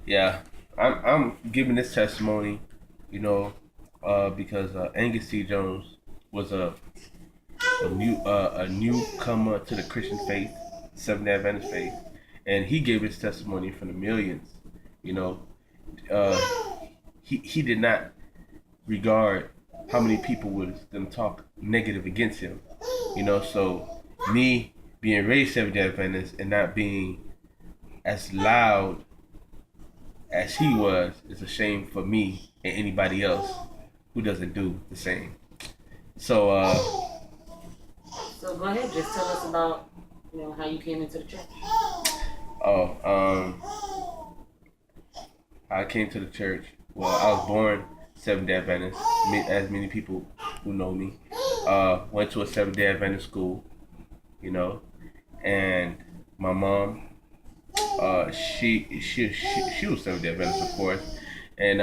Yeah, I'm giving this testimony, you know, because Angus C. Jones was a newcomer to the Christian faith, Seventh Day Adventist faith, and he gave his testimony from the millions. You know, uh, he did not regard how many people was gonna talk negative against him. So me being raised Seventh Day Adventist and not being as loud as he was is a shame for me and anybody else who doesn't do the same. So, So go ahead, just tell us about how you came into the church. oh, I came to the church. Well, I was born Seventh Day Adventist, as many people who know me. Went to a Seventh Day Adventist school, you know, and my mom, she was Seventh Day Adventist, of course, and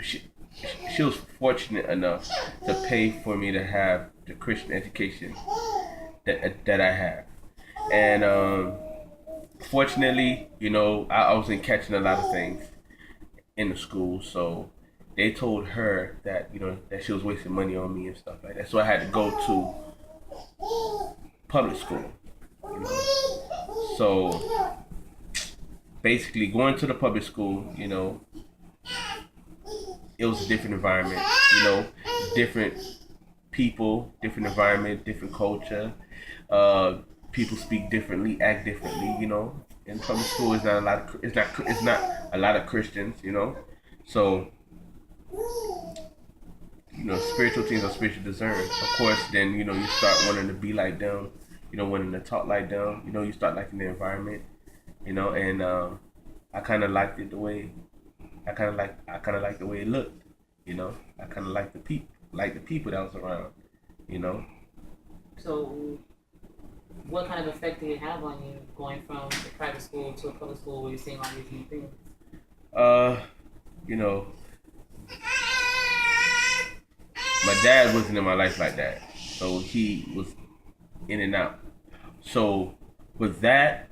she she was fortunate enough to pay for me to have the Christian education that I have, and fortunately, I wasn't catching a lot of things in the school, so they told her that that she was wasting money on me and stuff like that. So I had to go to public school. You know, so basically going to the public school, it was a different environment. Different people, different environment, different culture. Uh, People speak differently, act differently. In public school, it's not a lot of Christians. So spiritual things are spiritual discerned. Of course, then you start wanting to be like them. Wanting to talk like them. You start liking the environment. And I kind of liked it the way I kind of like the way it looked. I kind of like the people that was around. You know, So what kind of effect did it have on you going from a private school to a public school where you're seeing all these new things? uh, you know, my dad wasn't in my life like that, so he was in and out. So with that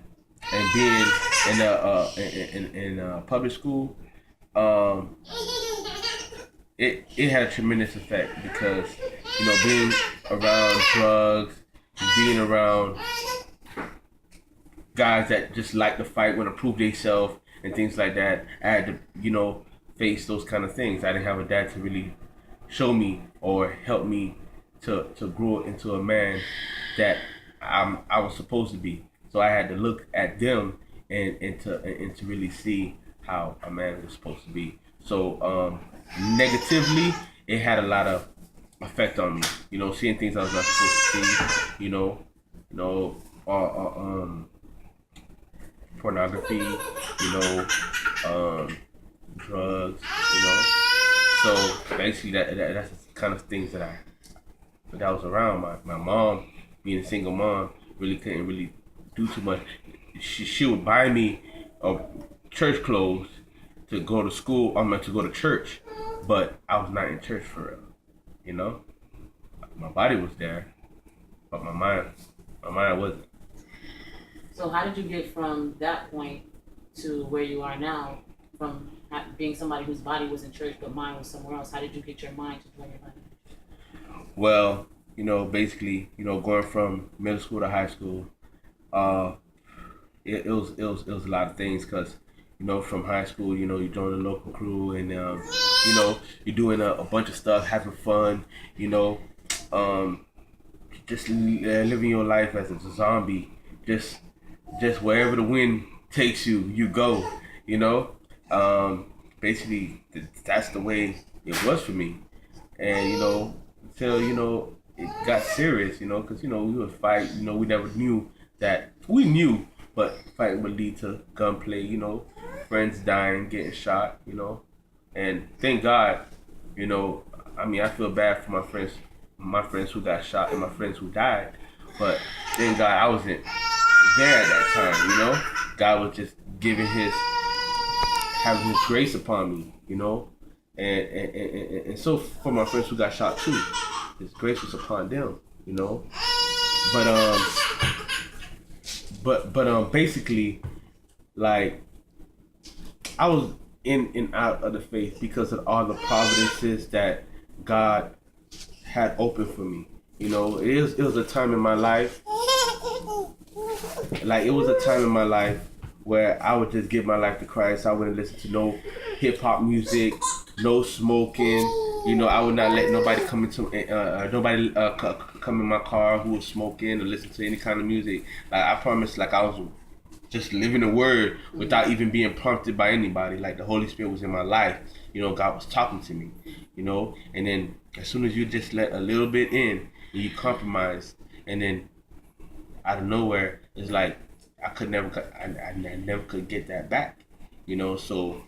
and being in public school, um, it had a tremendous effect because being around drugs, being around guys that just like to fight, want to prove themselves and things like that. I had to face those kind of things. I didn't have a dad to really show me or help me to grow into a man that I was supposed to be. So I had to look at them and to really see how a man was supposed to be. So negatively, it had a lot of effect on me. Seeing things I was not supposed to see. You know, or pornography. Drugs. So basically, that's the kind of things that was around. My mom, being a single mom, really couldn't really do too much. She would buy me church clothes to go to school. I meant to go to church, but I was not in church for real. You know, my body was there, but my mind wasn't. So how did you get from that point to where you are now, from being somebody whose body was in church but mind was somewhere else? How did you get your mind to join your body? Well, basically, going from middle school to high school, uh, it was a lot of things because from high school you join a local crew and you're doing a bunch of stuff, having fun, you know, um, just living your life as a zombie, just just wherever the wind takes you, you go. You know, basically that's the way it was for me, and until it got serious, because we would fight. We never knew that we knew, but fighting would lead to gunplay. Friends dying, getting shot. And thank God, you know, I mean, I feel bad for my friends who got shot and my friends who died, but thank God I wasn't there at that time. God was just having His grace upon me. And so for my friends who got shot too, His grace was upon them. But basically, like I was in and out of the faith because of all the providences that God had opened for me. It was a time in my life, like it was a time in my life where I would just give my life to Christ. I wouldn't listen to no hip hop music, no smoking. I would not let nobody come into come in my car who was smoking or listen to any kind of music. Like I promised, like I was just living the word without even being prompted by anybody. Like the Holy Spirit was in my life. God was talking to me. And then as soon as you just let a little bit in and you compromise, and then out of nowhere, it's like I never could get that back. So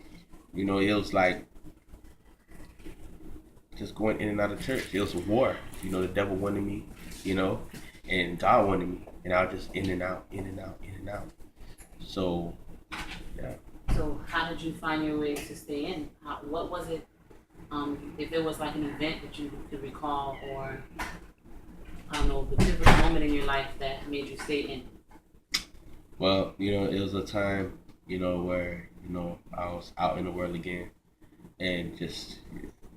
it was like just going in and out of church. It was a war. The devil wanted me, and God wanted me, and I was just in and out, in and out, in and out. So, yeah. So how did you find your way to stay in? What was it? If there was like an event that you could recall, or I don't know, the pivotal moment in your life that made you stay in. Well, it was a time, where I was out in the world again, and just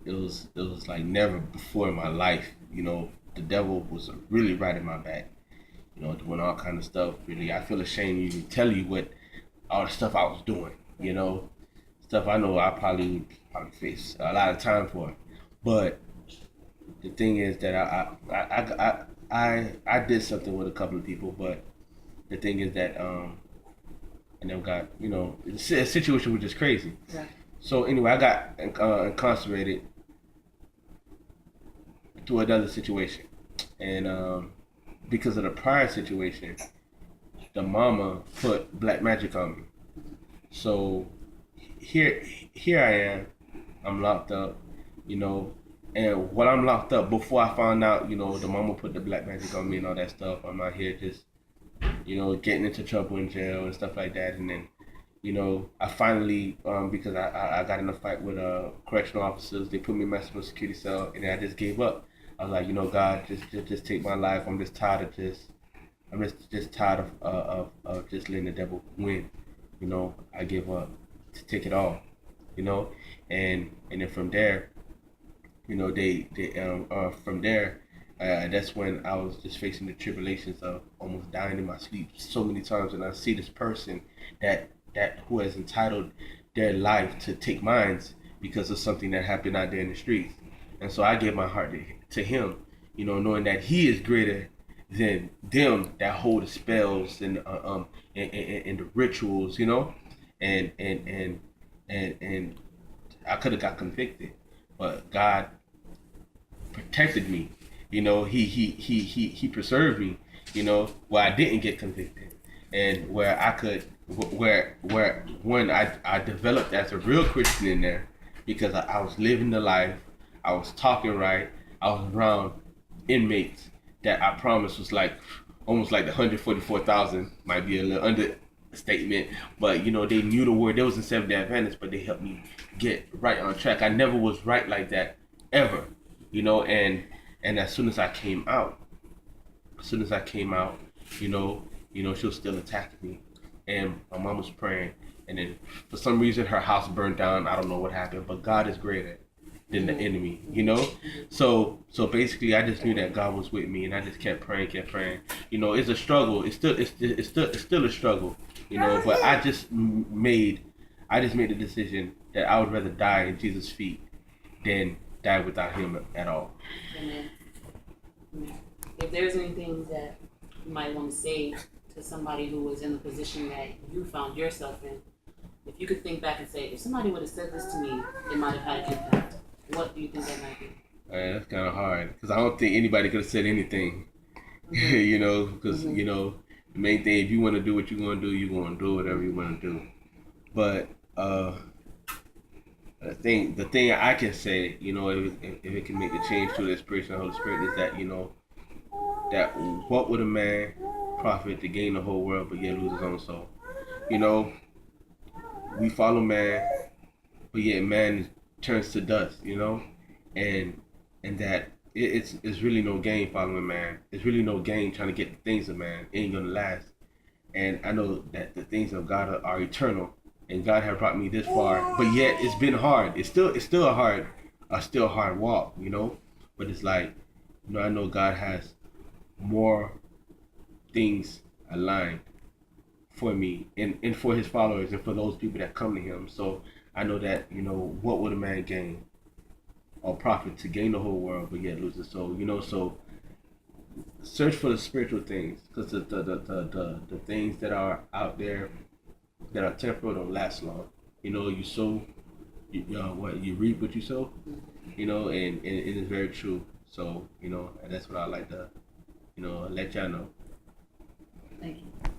it was like never before in my life. The devil was really right in my back. Doing all kind of stuff. Really, I feel ashamed to even tell you what all the stuff I was doing. Stuff I know I probably face a lot of time for. But the thing is that I did something with a couple of people, but the thing is that I never got the situation was just crazy. Yeah. So anyway, I got incarcerated through another situation, and because of the prior situation, the mama put black magic on me. So here I am. I'm locked up, and while I'm locked up, before I found out, the mama put the black magic on me and all that stuff, I'm out here just, getting into trouble in jail and stuff like that. And then, I finally, because I got in a fight with correctional officers, they put me in maximum security cell, and then I just gave up. I was like, God, just take my life. I'm just tired of just tired of just letting the devil win. I give up to take it all. And then from there, from there, that's when I was just facing the tribulations of almost dying in my sleep so many times, and I see this person that who has entitled their life to take mine because of something that happened out there in the streets. And so I gave my heart to him, knowing that he is greater than them that hold the spells and the rituals, and I could have got convicted, but God protected me. He preserved me. Where I didn't get convicted, and where I could, where when I developed as a real Christian in there, because I was living the life. I was talking right. I was around inmates that I promised was like almost like the 144,000, might be a little understatement, but they knew the word. They was in Seventh-day Adventist, but they helped me get right on track. I never was right like that ever, and as soon as I came out, she was still attacking me, and my mom was praying, and then for some reason her house burned down. I don't know what happened, but God is greater than the enemy, So basically, I just knew that God was with me, and I just kept praying. It's a struggle. It's still a struggle, But I just made the decision that I would rather die in Jesus' feet than die without Him at all. Amen. If there's anything that you might want to say to somebody who was in the position that you found yourself in, if you could think back and say, if somebody would have said this to me, it might have had an impact. What do you think that might be? That's kind of hard, because I don't think anybody could have said anything, because, the main thing, if you want to do what you want to do, you're going to do whatever you want to do. But the thing I can say, if it can make a change to the inspiration of the Holy Spirit, is that, that what would a man profit to gain the whole world but yet lose his own soul? We follow man, but yet man turns to dust, and that it's really no gain following man. It's really no gain trying to get the things of man. It ain't gonna last. And I know that the things of God are eternal, and God has brought me this far. But yet it's been hard. It's still a hard walk, you know. But it's like, you know, I know God has more things aligned for me and for His followers and for those people that come to Him. So I know that, you know, what would a man gain or profit to gain the whole world but yet lose his soul? You know, so search for the spiritual things, because the things that are out there that are temporal don't last long. You know, you sow, what you reap what you sow. You know, and it is very true. So, you know, and that's what I like to, you know, let y'all know. Thank you.